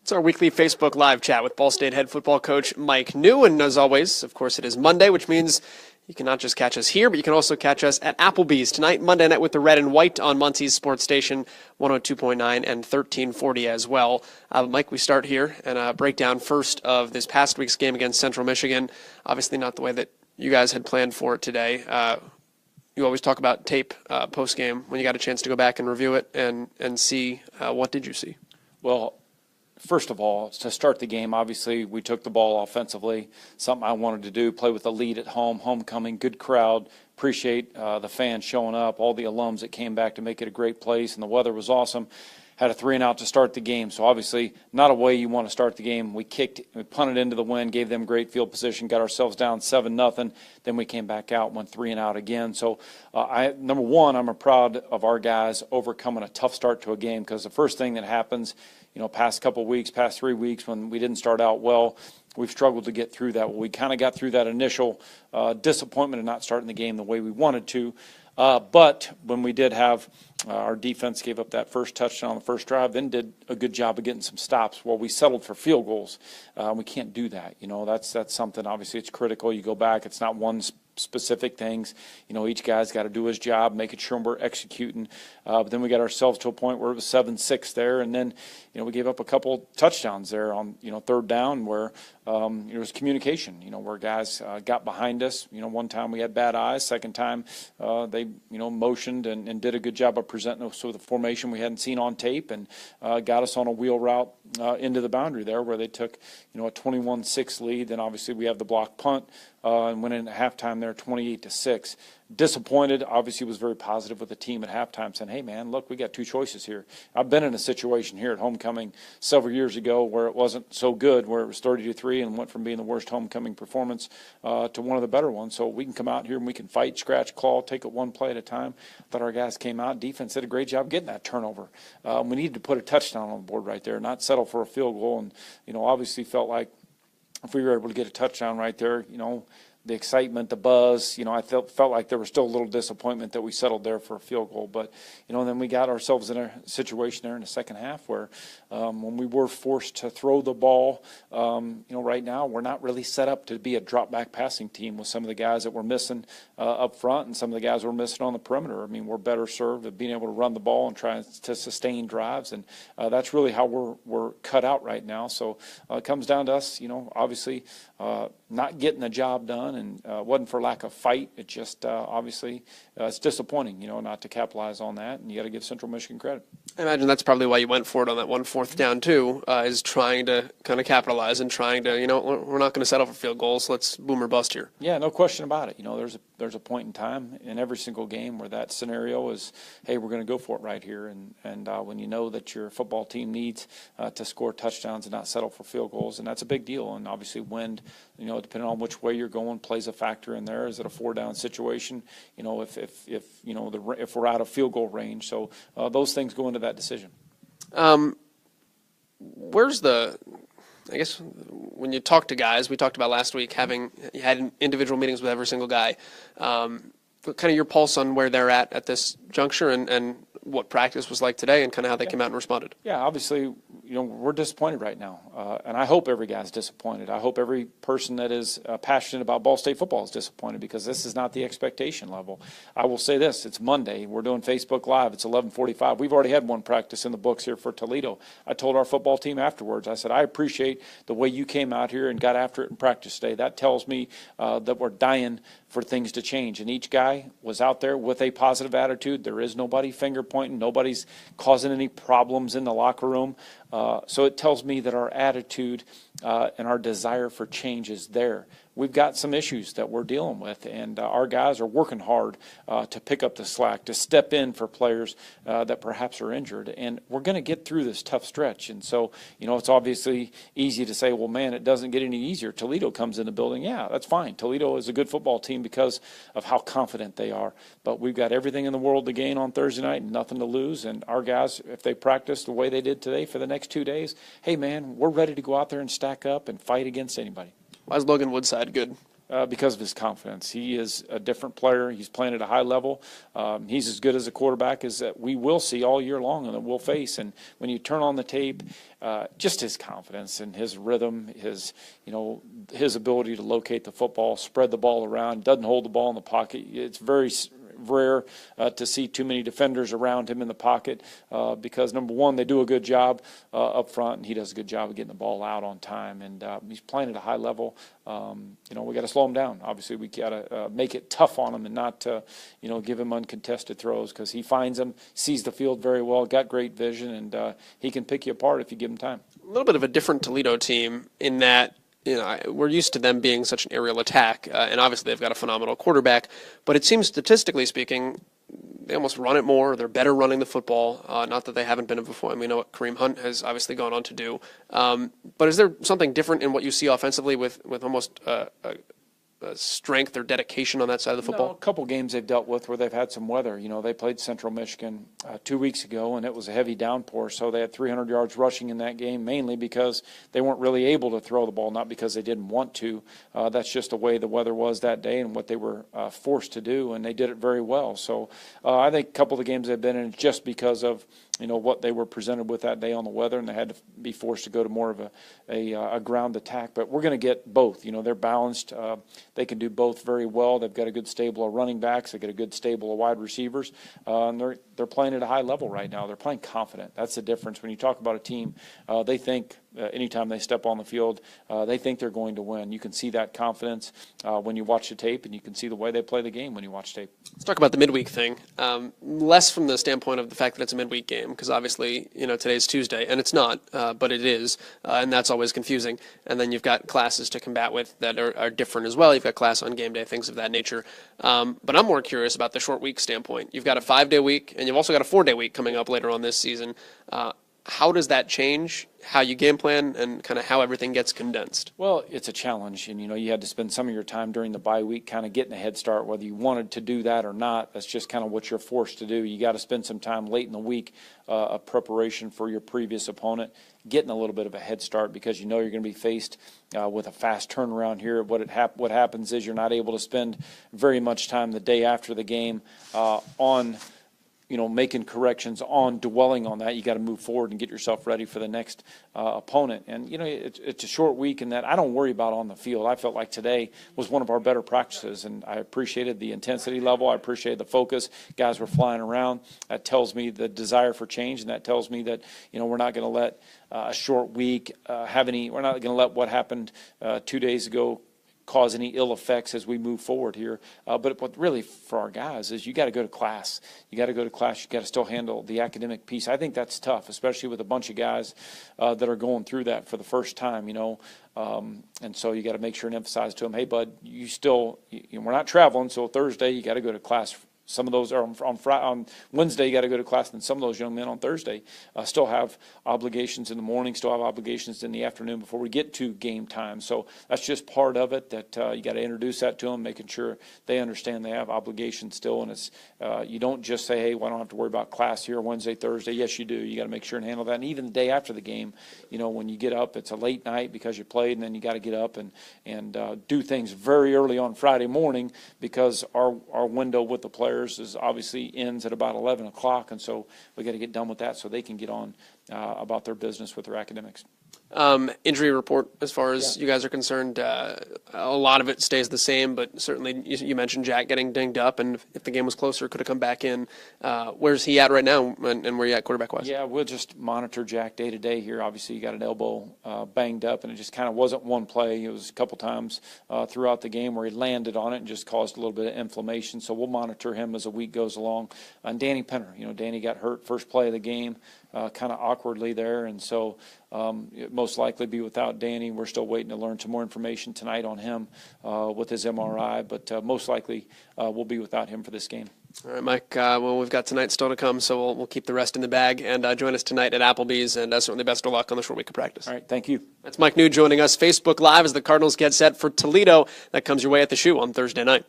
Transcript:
It's our weekly Facebook Live chat with Ball State head football coach Mike Neu. And as always, of course, it is Monday, which means you can not just catch us here, but you can also catch us at Applebee's tonight, Monday night with the red and white on Muncie's Sports Station 102.9 and 1340 as well. Mike, we start here and break down first of this past week's game against Central Michigan. Obviously not the way that you guys had planned for it today. You always talk about tape post-game when you got a chance to go back and review it and see what did you see? Well, first of all, to start the game, obviously we took the ball offensively, something I wanted to do, play with the lead at home, homecoming, good crowd. Appreciate the fans showing up, all the alums that came back to make it a great place, and the weather was awesome. Had a 3-and-out to start the game, so obviously not a way you want to start the game. We punted into the wind, gave them great field position, got ourselves down 7-0. Then we came back out, went 3-and-out again. So number one, I'm proud of our guys overcoming a tough start to a game, because the first thing that happens, past couple weeks, past 3 weeks when we didn't start out well, we've struggled to get through that. Well, we kind of got through that initial disappointment of not starting the game the way we wanted to. But when we did have our defense gave up that first touchdown on the first drive, then did a good job of getting some stops. Well, we settled for field goals. We can't do that. That's something, obviously, it's critical. You go back, it's not one specific things. Each guy's got to do his job, making sure we're executing. But then we got ourselves to a point where it was 7-6 there, and then we gave up a couple touchdowns there on third down where it was communication. Where guys got behind us. One time we had bad eyes. Second time they motioned and did a good job of presenting us with a formation we hadn't seen on tape, and got us on a wheel route into the boundary there where they took a 21-6 lead. Then obviously we have the block punt and went in at halftime there 28-6. Disappointed, obviously was very positive with the team at halftime, saying, hey man, look, we got two choices here. I've been in a situation here at homecoming several years ago where it wasn't so good, where it was 30-3 and went from being the worst homecoming performance to one of the better ones. So we can come out here and we can fight, scratch, claw, take it one play at a time. Thought our guys came out. Defense did a great job getting that turnover. We needed to put a touchdown on the board right there, not settle for a field goal. And obviously felt like if we were able to get a touchdown right there, the excitement, the buzz, I felt like there was still a little disappointment that we settled there for a field goal. But, then we got ourselves in a situation there in the second half where when we were forced to throw the ball, right now we're not really set up to be a drop-back passing team with some of the guys that we're missing up front and some of the guys we're missing on the perimeter. I mean, we're better served at being able to run the ball and try to sustain drives, and that's really how we're cut out right now. So it comes down to us, obviously not getting the job done, and it wasn't for lack of fight. It just obviously it's disappointing, not to capitalize on that, and you got to give Central Michigan credit. I imagine that's probably why you went for it on that 1 4th down too, is trying to kind of capitalize and trying to, we're not going to settle for field goals. Let's boom or bust here. Yeah, no question about it. There's a point in time in every single game where that scenario is, hey, we're going to go for it right here. And when you know that your football team needs to score touchdowns and not settle for field goals, and that's a big deal. And obviously wind, depending on which way you're going, plays a factor in there. Is it a 4-down situation? If we're out of field goal range, so those things go into that decision. Where's I guess when you talk to guys, we talked about last week you had individual meetings with every single guy. Kind of your pulse on where they're at this juncture and what practice was like today and kind of how they came out and responded. Yeah, obviously, we're disappointed right now. And I hope every guy's disappointed. I hope every person that is passionate about Ball State football is disappointed, because this is not the expectation level. I will say this, it's Monday. We're doing Facebook Live. It's 11:45. We've already had one practice in the books here for Toledo. I told our football team afterwards, I said, I appreciate the way you came out here and got after it in practice today. That tells me that we're dying for things to change. And each guy was out there with a positive attitude. There is nobody finger pointing. Nobody's causing any problems in the locker room. So it tells me that our attitude and our desire for change is there. We've got some issues that we're dealing with, and our guys are working hard to pick up the slack, to step in for players that perhaps are injured. And we're going to get through this tough stretch. And so, it's obviously easy to say, well, man, it doesn't get any easier. Toledo comes in the building. Yeah, that's fine. Toledo is a good football team because of how confident they are. But we've got everything in the world to gain on Thursday night and nothing to lose. And our guys, if they practice the way they did today for the next 2 days, hey, man, we're ready to go out there and stack up and fight against anybody. Why is Logan Woodside good because of his confidence. He is a different player. He's playing at a high level. He's as good as a quarterback as that we will see all year long and that we'll face. And when you turn on the tape, just his confidence and his rhythm, his ability to locate the football, spread the ball around, doesn't hold the ball in the pocket. It's very rare to see too many defenders around him in the pocket because, number one, they do a good job up front, and he does a good job of getting the ball out on time. And he's playing at a high level. We got to slow him down. Obviously, we got to make it tough on him and not, give him uncontested throws because he finds them, sees the field very well, got great vision, and he can pick you apart if you give him time. A little bit of a different Toledo team in that we're used to them being such an aerial attack, and obviously they've got a phenomenal quarterback, but it seems statistically speaking, they almost run it more. They're better running the football, not that they haven't been before. I mean, we know what Kareem Hunt has obviously gone on to do. But is there something different in what you see offensively with almost strength or dedication on that side of the football? No, a couple games they've dealt with where they've had some weather. They played Central Michigan 2 weeks ago, and it was a heavy downpour, so they had 300 yards rushing in that game, mainly because they weren't really able to throw the ball, not because they didn't want to. That's just the way the weather was that day and what they were forced to do, and they did it very well. So I think a couple of the games they've been in just because of what they were presented with that day on the weather, and they had to be forced to go to more of a ground attack. But we're going to get both. They're balanced. They can do both very well. They've got a good stable of running backs. They've got a good stable of wide receivers. And they're playing at a high level right now. They're playing confident. That's the difference. When you talk about a team, they think anytime they step on the field, they think they're going to win. You can see that confidence when you watch the tape, and you can see the way they play the game when you watch tape. Let's talk about the midweek thing. Less from the standpoint of the fact that it's a midweek game, because obviously, today's Tuesday, and it's not, but it is, and that's always confusing. And then you've got classes to combat with that are different as well. You've got class on game day, things of that nature. But I'm more curious about the short week standpoint. You've got a 5-day week, and you've also got a 4-day week coming up later on this season. How does that change how you game plan and kind of how everything gets condensed? Well, it's a challenge, and you had to spend some of your time during the bye week kind of getting a head start, whether you wanted to do that or not. That's just kind of what you're forced to do. You got to spend some time late in the week of preparation for your previous opponent, getting a little bit of a head start because you're going to be faced with a fast turnaround here. What happens is you're not able to spend very much time the day after the game on making corrections, on dwelling on that. You got to move forward and get yourself ready for the next opponent. And, it's a short week in that I don't worry about on the field. I felt like today was one of our better practices, and I appreciated the intensity level. I appreciated the focus. Guys were flying around. That tells me the desire for change, and that tells me that, we're not going to let a short week we're not going to let what happened 2 days ago cause any ill effects as we move forward here. But what really for our guys is you got to go to class. You got to go to class. You got to still handle the academic piece. I think that's tough, especially with a bunch of guys that are going through that for the first time, and so you got to make sure and emphasize to them, hey, bud, we're not traveling, so Thursday you got to go to class. Some of those are on Wednesday, you got to go to class, and some of those young men on Thursday still have obligations in the morning, still have obligations in the afternoon before we get to game time. So that's just part of it that you got to introduce that to them, making sure they understand they have obligations still. And it's you don't just say, hey, well, I don't have to worry about class here Wednesday, Thursday. Yes, you do. You got to make sure and handle that. And even the day after the game, when you get up, it's a late night because you played, and then you got to get up and do things very early on Friday morning because our window with the players is obviously ends at about 11 o'clock, and so we got to get done with that so they can get on about their business with their academics. Injury report, as far as you guys are concerned, a lot of it stays the same, but certainly you mentioned Jack getting dinged up, and if the game was closer, could have come back in. Where's he at right now, and where you at quarterback-wise? Yeah, we'll just monitor Jack day to day here. Obviously, he got an elbow banged up, and it just kind of wasn't one play. It was a couple times throughout the game where he landed on it and just caused a little bit of inflammation. So we'll monitor him as the week goes along. And Danny Penner, Danny got hurt first play of the game, kind of awkwardly there, and so most likely be without Danny. We're still waiting to learn some more information tonight on him with his MRI, but most likely we'll be without him for this game. All right, Mike. Well, we've got tonight still to come, so we'll keep the rest in the bag. And join us tonight at Applebee's, and certainly best of luck on the short week of practice. All right, thank you. That's Mike Neu joining us Facebook Live as the Cardinals get set for Toledo. That comes your way at the Shoe on Thursday night.